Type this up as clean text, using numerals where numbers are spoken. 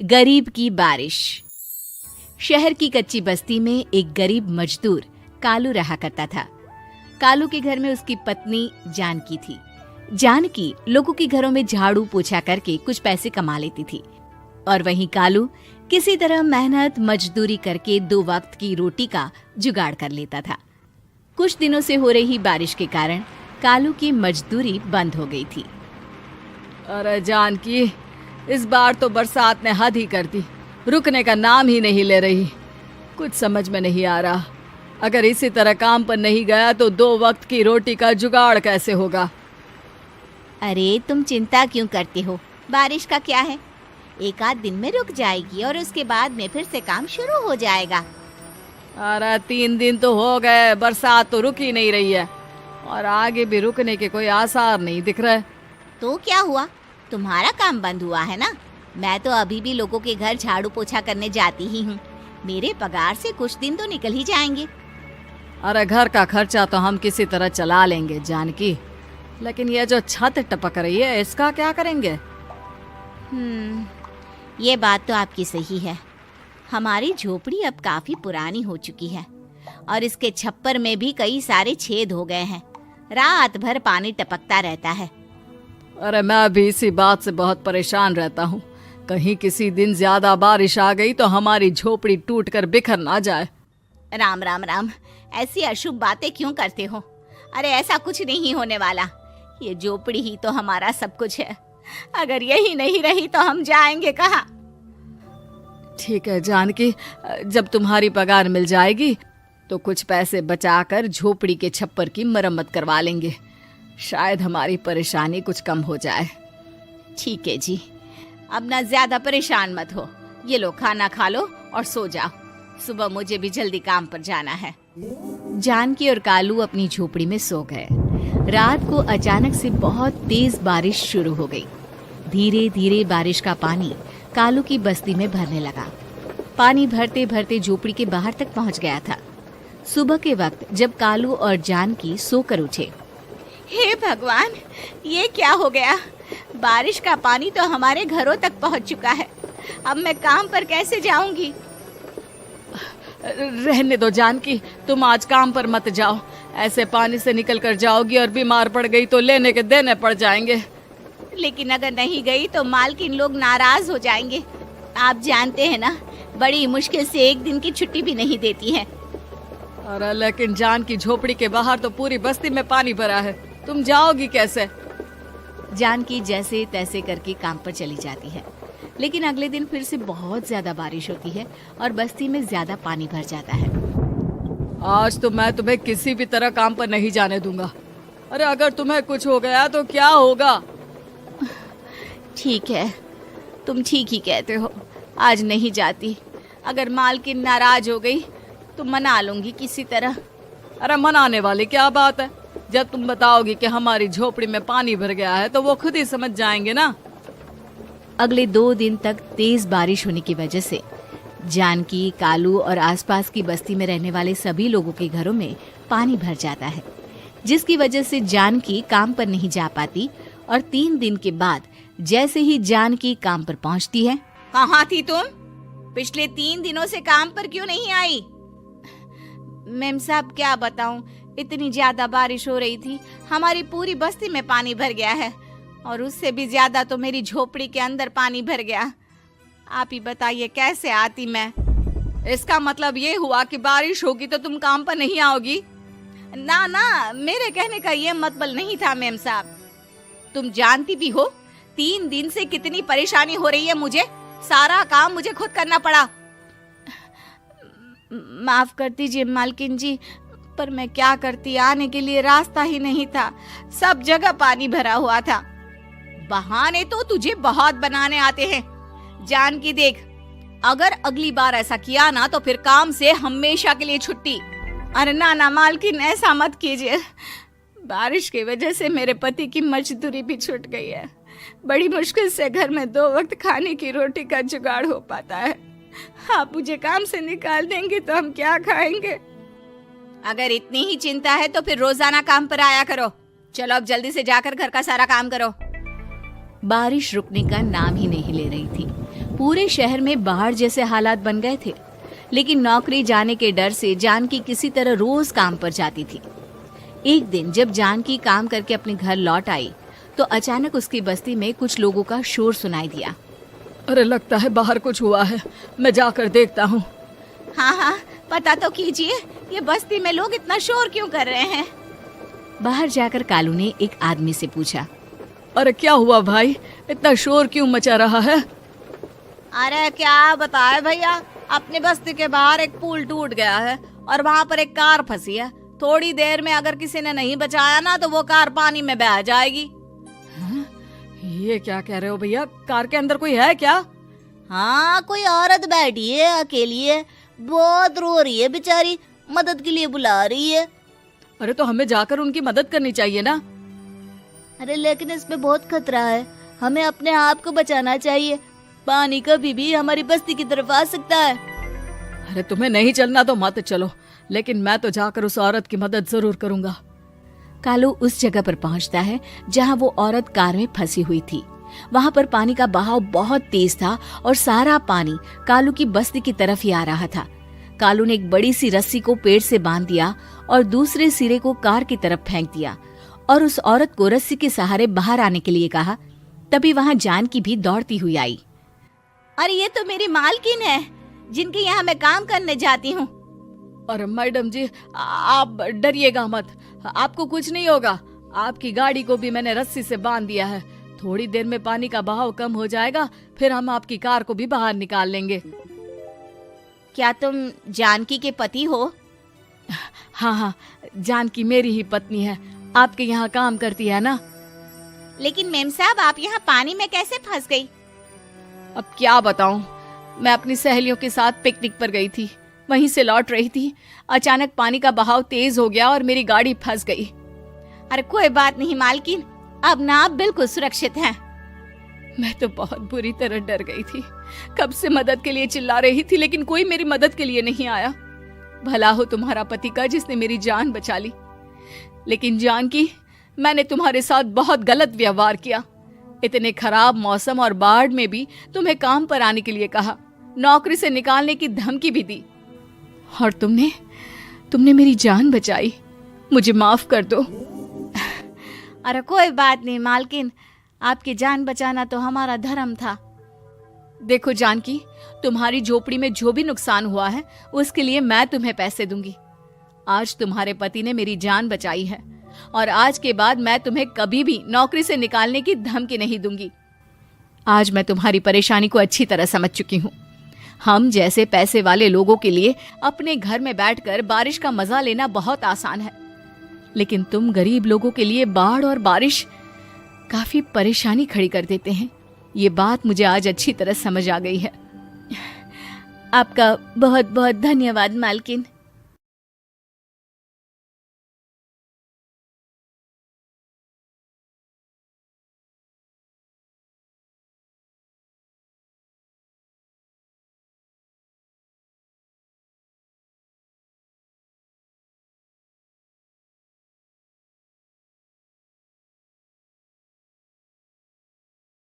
गरीब की बारिश। शहर की कच्ची बस्ती में एक गरीब मजदूर कालू रहा करता था। कालू के घर में उसकी पत्नी जानकी थी। जानकी लोगों के घरों में झाड़ू पोछा करके कुछ पैसे कमा लेती थी और वहीं कालू किसी तरह मेहनत मजदूरी करके 2 वक्त की रोटी का जुगाड़ कर लेता था। कुछ दिनों से हो रही बारिश के कारण कालू की मजदूरी बंद हो गई थी। अरे जानकी, इस बार तो बरसात ने हद ही कर दी, रुकने का नाम ही नहीं ले रही। कुछ समझ में नहीं आ रहा, अगर इसी तरह काम पर नहीं गया तो 2 वक्त की रोटी का जुगाड़ कैसे होगा। अरे तुम चिंता क्यों करते हो, बारिश का क्या है, 1 आध दिन में रुक जाएगी और उसके बाद में फिर से काम शुरू हो जाएगा। अरे 3 दिन तो हो गए, बरसात तो रुक ही नहीं रही है और आगे भी रुकने के कोई आसार नहीं दिख रहे। तो क्या हुआ, तुम्हारा काम बंद हुआ है ना? मैं तो अभी भी लोगों के घर झाड़ू पोछा करने जाती ही हूँ। मेरे पगार से कुछ दिन तो निकल ही जाएंगे। अरे घर का खर्चा तो हम किसी तरह चला लेंगे जानकी, लेकिन ये जो छत टपक रही है इसका क्या करेंगे? ये बात तो आपकी सही है। हमारी झोपड़ी अब काफी पुरानी हो चुकी है और इसके छप्पर में भी कई सारे छेद हो गए हैं। रात भर पानी टपकता रहता है। अरे मैं भी इसी बात से बहुत परेशान रहता हूँ। कहीं किसी दिन ज्यादा बारिश आ गई तो हमारी झोपड़ी टूटकर बिखर ना जाए। राम राम राम, ऐसी अशुभ बातें क्यों करते हो? अरे ऐसा कुछ नहीं होने वाला। ये झोपड़ी ही तो हमारा सब कुछ है। अगर यही नहीं रही तो हम जाएंगे कहाँ? ठीक है जानकी, जब तुम्हारी पगार मिल जाएगी तो कुछ पैसे बचाकर झोपड़ी के छप्पर की मरम्मत करवा लेंगे। शायद हमारी परेशानी कुछ कम हो जाए। ठीक है जी, अब ना ज्यादा परेशान मत हो। ये लो, खाना खा लो और सो जाओ। सुबह मुझे भी जल्दी काम पर जाना है। जानकी और कालू अपनी झोपड़ी में सो गए। रात को अचानक से बहुत तेज बारिश शुरू हो गई। धीरे धीरे बारिश का पानी कालू की बस्ती में भरने लगा। पानी भरते भरते झोपड़ी के बाहर तक पहुंच गया था। सुबह के वक्त जब कालू और जानकी सोकर उठे, हे भगवान, ये क्या हो गया? बारिश का पानी तो हमारे घरों तक पहुंच चुका है। अब मैं काम पर कैसे जाऊंगी? रहने दो जानकी, तुम आज काम पर मत जाओ। ऐसे पानी से निकल कर जाओगी और बीमार पड़ गई तो लेने के देने पड़ जाएंगे। लेकिन अगर नहीं गई तो मालकिन लोग नाराज हो जाएंगे। आप जानते हैं ना, बड़ी मुश्किल से 1 दिन की छुट्टी भी नहीं देती है। अरे लेकिन जानकी, झोपड़ी के बाहर तो पूरी बस्ती में पानी भरा है, तुम जाओगी कैसे? जानकी जैसे तैसे करके काम पर चली जाती है, लेकिन अगले दिन फिर से बहुत ज्यादा बारिश होती है और बस्ती में ज्यादा पानी भर जाता है। आज तो मैं तुम्हें किसी भी तरह काम पर नहीं जाने दूंगा। अरे अगर तुम्हें कुछ हो गया तो क्या होगा? ठीक है, तुम ठीक ही कहते हो, आज नहीं जाती। अगर मालकिन नाराज हो गई तो मना लूंगी किसी तरह। अरे मनाने वाली क्या बात है? जब तुम बताओगी कि हमारी झोपड़ी में पानी भर गया है तो वो खुद ही समझ जाएंगे ना। अगले 2 दिन तक तेज बारिश होने की वजह से जानकी, कालू और आसपास की बस्ती में रहने वाले सभी लोगों के घरों में पानी भर जाता है, जिसकी वजह से जानकी काम पर नहीं जा पाती। और 3 दिन के बाद जैसे ही जानकी काम पर पहुंचती है, कहाँ थी तुम? पिछले 3 दिनों से काम पर क्यों नहीं आई? मेम साहब, क्या बताऊं, इतनी ज्यादा बारिश हो रही थी, हमारी पूरी बस्ती में पानी भर गया है और उससे भी ज्यादा तो मेरी झोपड़ी के अंदर पानी भर गया। आप ही बताइए कैसे आती मैं? इसका मतलब ये हुआ कि बारिश होगी तो तुम काम पर नहीं आओगी? ना ना, मेरे कहने का ये मतलब नहीं था मेम साहब। तुम जानती भी हो 3 दिन से कितनी परेशानी हो रही है मुझे। सारा काम मुझे खुद करना पड़ा। माफ कर दीजिए मालकिन जी, पर मैं क्या करती, आने के लिए रास्ता ही नहीं था, सब जगह पानी भरा हुआ था। बहाने तो तुझे बहुत बनाने आते हैं। जानकी देख, अगर अगली बार ऐसा किया ना तो फिर काम से हमेशा के लिए छुट्टी। अरे ना ना मालकिन, ऐसा मत कीजिए। बारिश की वजह से मेरे पति की मजदूरी भी छूट गई है। बड़ी मुश्किल से घर में 2 वक्त खाने की रोटी का जुगाड़ हो पाता है। आप मुझे काम से निकाल देंगे तो हम क्या खाएंगे? अगर इतनी ही चिंता है तो फिर रोजाना काम पर आया करो। चलो अब जल्दी से जाकर घर का सारा काम करो। बारिश रुकने का नाम ही नहीं ले रही थी। पूरे शहर में बाढ़ जैसे हालात बन गए थे, लेकिन नौकरी जाने के डर से जानकी किसी तरह रोज काम पर जाती थी। एक दिन जब जानकी काम करके अपने घर लौट आई तो अचानक उसकी बस्ती में कुछ लोगों का शोर सुनाई दिया। अरे लगता है बाहर कुछ हुआ है, मैं जाकर देखता हूँ। हाँ, पता तो कीजिए, ये बस्ती में लोग इतना शोर क्यों कर रहे हैं? बाहर जाकर कालू ने एक आदमी से पूछा। अरे क्या हुआ भाई, इतना शोर क्यों मचा रहा है? अरे क्या बताए भैया, अपनी बस्ती के बाहर एक पुल टूट गया है और वहाँ पर एक कार फंसी है। थोड़ी देर में अगर किसी ने नहीं बचाया ना तो वो कार पानी में बह जाएगी। ये क्या कह रहे हो भैया, कार के अंदर कोई है क्या? हाँ, कोई औरत बैठी है, अकेली है, बहुत रो रही है बेचारी, मदद के लिए बुला रही है। अरे तो हमें जाकर उनकी मदद करनी चाहिए ना। अरे लेकिन इसमें बहुत खतरा है, हमें अपने आप को बचाना चाहिए। पानी कभी भी हमारी बस्ती की तरफ आ सकता है। अरे तुम्हें नहीं चलना तो मत चलो, लेकिन मैं तो जाकर उस औरत की मदद जरूर करूंगा। कालू उस जगह पर पहुंचता है जहां वो औरत कार में फंसी हुई थी। वहां पर पानी का बहाव बहुत तेज था और सारा पानी कालू की बस्ती की तरफ ही आ रहा था। कालू ने एक बड़ी सी रस्सी को पेड़ से बांध दिया और दूसरे सिरे को कार की तरफ फेंक दिया और उस औरत को रस्सी के सहारे बाहर आने के लिए कहा। तभी वहां जानकी भी दौड़ती हुई आई। अरे ये तो मेरी मालकिन है, जिनके यहाँ मैं काम करने जाती हूँ। अरे मैडम जी, आप डरिएगा मत, आपको कुछ नहीं होगा। आपकी गाड़ी को भी मैंने रस्सी से बांध दिया है। थोड़ी देर में पानी का बहाव कम हो जाएगा, फिर हम आपकी कार को भी बाहर निकाल लेंगे। क्या तुम जानकी के पति हो? हाँ, जानकी मेरी ही पत्नी है, आपके यहाँ काम करती है ना। लेकिन मेम साहब, आप यहाँ पानी में कैसे फंस गई? अब क्या बताऊं, मैं अपनी सहेलियों के साथ पिकनिक पर गई थी, वहीं से लौट रही थी। अचानक पानी का बहाव तेज हो गया और मेरी गाड़ी फंस गई। अरे कोई बात नहीं मालकिन, अब ना आप बिल्कुल सुरक्षित हैं। मैं तो बहुत बुरी तरह डर गई थी, कब से मदद के लिए चिल्ला रही थी, लेकिन कोई मेरी मदद के लिए नहीं आया। भला हो तुम्हारा पति का जिसने मेरी जान बचा ली। लेकिन जानकी, मैंने तुम्हारे साथ बहुत गलत व्यवहार किया। इतने खराब मौसम और बाढ़ में भी तुम्हें काम पर आने के लिए कहा, नौकरी से निकालने की धमकी भी दी, और तुमने मेरी जान बचाई। मुझे माफ कर दो। अरे कोई बात नहीं मालकिन, आपकी जान बचाना तो हमारा धर्म था। देखो जानकी, तुम्हारी झोपड़ी में जो भी नुकसान हुआ है उसके लिए मैं तुम्हें पैसे दूंगी। आज तुम्हारे पति ने मेरी जान बचाई है और आज के बाद मैं तुम्हें कभी भी नौकरी से निकालने की धमकी नहीं दूंगी। आज मैं तुम्हारी परेशानी को अच्छी तरह समझ चुकी हूँ। हम जैसे पैसे वाले लोगों के लिए अपने घर में बैठकर बारिश का मजा लेना बहुत आसान है, लेकिन तुम गरीब लोगों के लिए बाढ़ और बारिश काफी परेशानी खड़ी कर देते हैं। ये बात मुझे आज अच्छी तरह समझ आ गई है। आपका बहुत बहुत धन्यवाद मालकिन।